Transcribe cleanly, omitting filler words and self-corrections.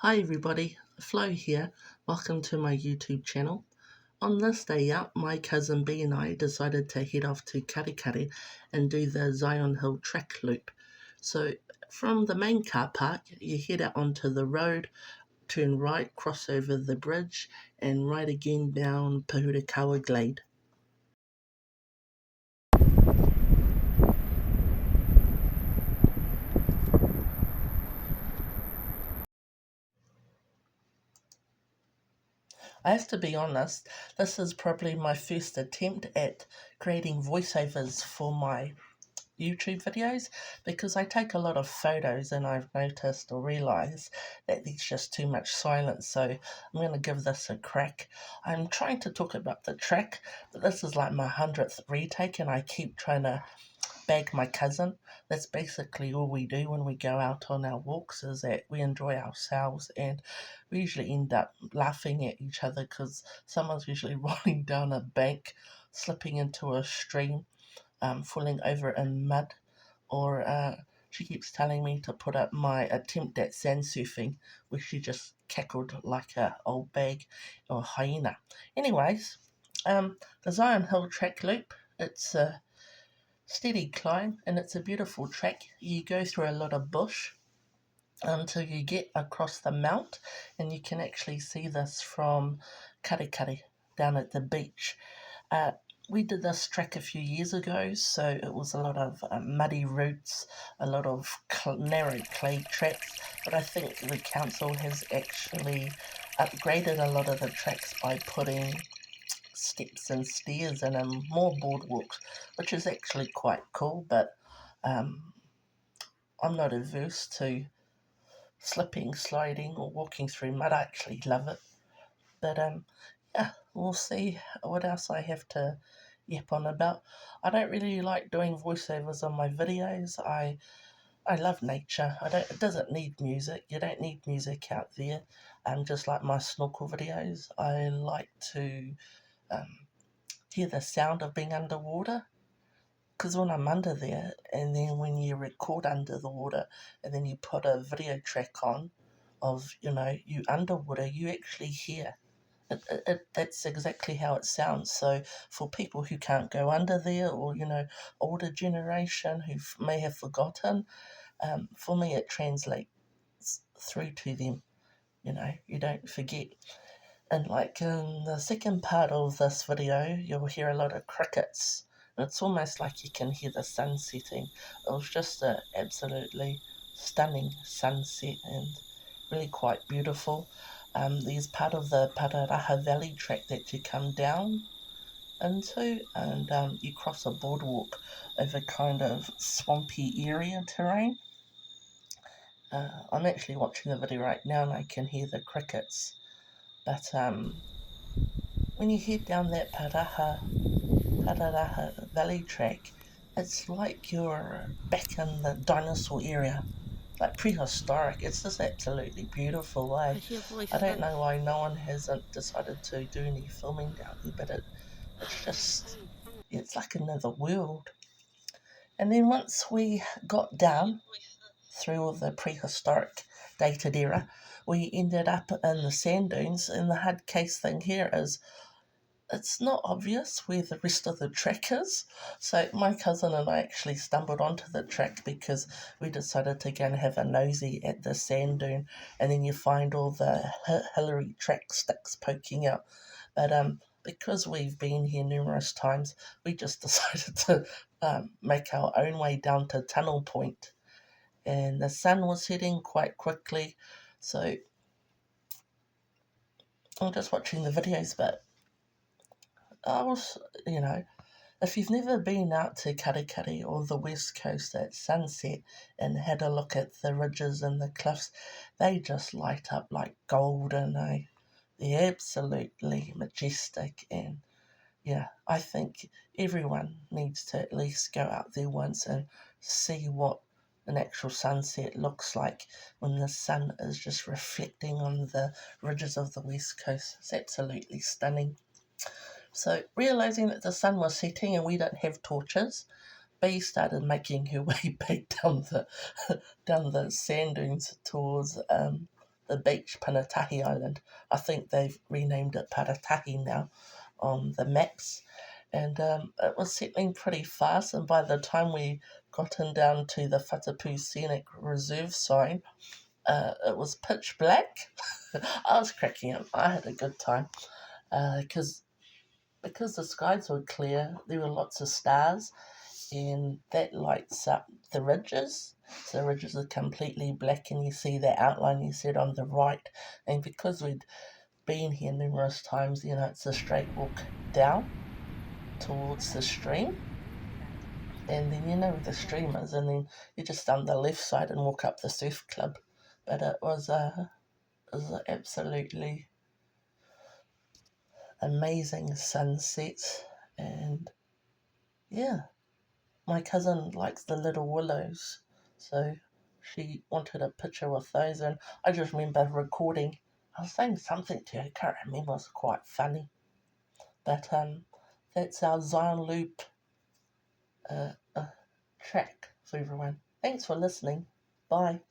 Hi everybody, Flo here. Welcome to my YouTube channel. On this day out, my cousin B and I decided to head off to Karekare and do the Zion Hill track loop. So from the main car park, you head out onto the road, turn right, cross over the bridge, and right again down Pohutukawa Glade. I have to be honest, this is probably my first attempt at creating voiceovers for my YouTube videos because I take a lot of photos and I've noticed or realised that there's just too much silence, so I'm going to give this a crack. I'm trying to talk about the track, but this is like my 100th retake and I keep trying to bag my cousin. That's basically all we do when we go out on our walks, is that we enjoy ourselves and we usually end up laughing at each other because someone's usually rolling down a bank, slipping into a stream, falling over in mud, or she keeps telling me to put up my attempt at sand surfing, where she just cackled like a old bag or a hyena. Anyways, the Zion Hill track loop, it's a steady climb and it's a beautiful track. You go through a lot of bush until you get across the mount, and you can actually see this from Karekare down at the beach. We did this track a few years ago, so it was a lot of muddy routes, a lot of narrow clay tracks, but I think the council has actually upgraded a lot of the tracks by putting steps and stairs in and more boardwalks, which is actually quite cool, but um, I'm not averse to slipping, sliding, or walking through mud. I actually love it. But yeah, we'll see what else I have to yap on about. I don't really like doing voiceovers on my videos. I love nature. It doesn't need music. You don't need music out there. Just like my snorkel videos, I like to hear the sound of being underwater. Because when I'm under there, and then when you record under the water, and then you put a video track on of, you underwater, you actually hear. That's exactly how it sounds. So for people who can't go under there, or older generation who may have forgotten, for me it translates through to them. You don't forget. And like in the second part of this video, you'll hear a lot of crickets. And it's almost like you can hear the sun setting. It was just an absolutely stunning sunset and really quite beautiful. There's part of the Pararahavalley track that you come down into, and you cross a boardwalk over kind of swampy area terrain. I'm actually watching the video right now and I can hear the crickets. But when you head down that Pararaha Valley track, it's like you're back in the dinosaur era, like prehistoric. It's just absolutely beautiful, eh? I don't know why no one hasn't decided to do any filming down there, but it's like another world. And then once we got down through all the prehistoric dated era, we ended up in the sand dunes, and the hard case thing here is it's not obvious where the rest of the track is. So my cousin and I actually stumbled onto the track because we decided to go and have a nosy at the sand dune, and then you find all the Hillary track sticks poking out. But because we've been here numerous times, we just decided to make our own way down to tunnelpoint, and the sun was setting quite quickly, so I'm just watching the videos, but I was, if you've never been out to Karekare or the west coast at sunset and had a look at the ridges and the cliffs, they just light up like golden, eh? They're absolutely majestic, and yeah, I think everyone needs to at least go out there once and see what an actual sunset looks like when the sun is just reflecting on the ridges of the west coast. It's absolutely stunning. So, realising that the sun was setting and we didn't have torches, Bee started making her way back down the sand dunes towards the beach, Panatahi Island. I think they've renamed it Panatahi now on the maps. And it was settling pretty fast, and by the time we gotten down to the Whatapu Scenic Reserve sign, it was pitch black. I was cracking up. I had a good time because the skies were clear, there were lots of stars, and that lights up the ridges. So the ridges are completely black, and you see the outline you said on the right. And because we'd been here numerous times, it's a straight walk down towards the stream, and then where the stream is, and then you just down the left side and walk up the surf club. But it was absolutely amazing sunset, and yeah, my cousin likes the little willows, so she wanted a picture with those, and I just remember recording. I was saying something to her, can't remember, it was quite funny. But that's our Zion Loop track for everyone. Thanks for listening. Bye.